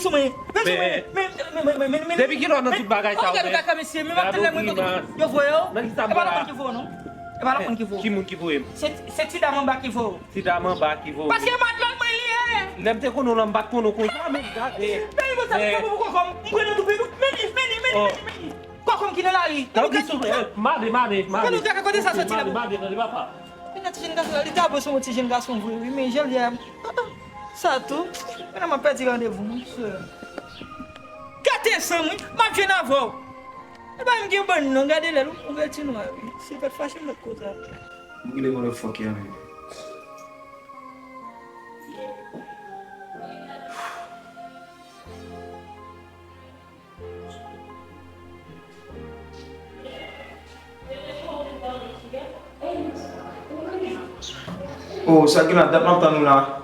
sou mais. Depuis qu'il a notre bagage ça. Regarde kaka monsieur, me m'a tellement eu vou eu. Não está É para onde que vou não? É para onde que vou? Qui moun qui voye? C'est ti dame ba qui vou. Si dame ba qui voye. Parce que maintenant moi lié. Lem te kono lam bat kono ko jamais garder. Mais vous savez comment vous comme moi do bidu. Meni. Quoi comme qui dans la rue? Então que isso made. Quando o cara quando essa sortida. Made, não vai pa. Ele tá jeune garçon, ele tá beau son petit jeune garçon oui, mais je l'aime. Ça tout. On m'a perdu rendez-vous mon frère. Gâtez ça moi, m'a jeune avant. E ba mge bon non gade le on va ti no abi. Si pas facile de cosa. Mugile mo le fuck ya man. Oh, ça qui n'a pas entendu là.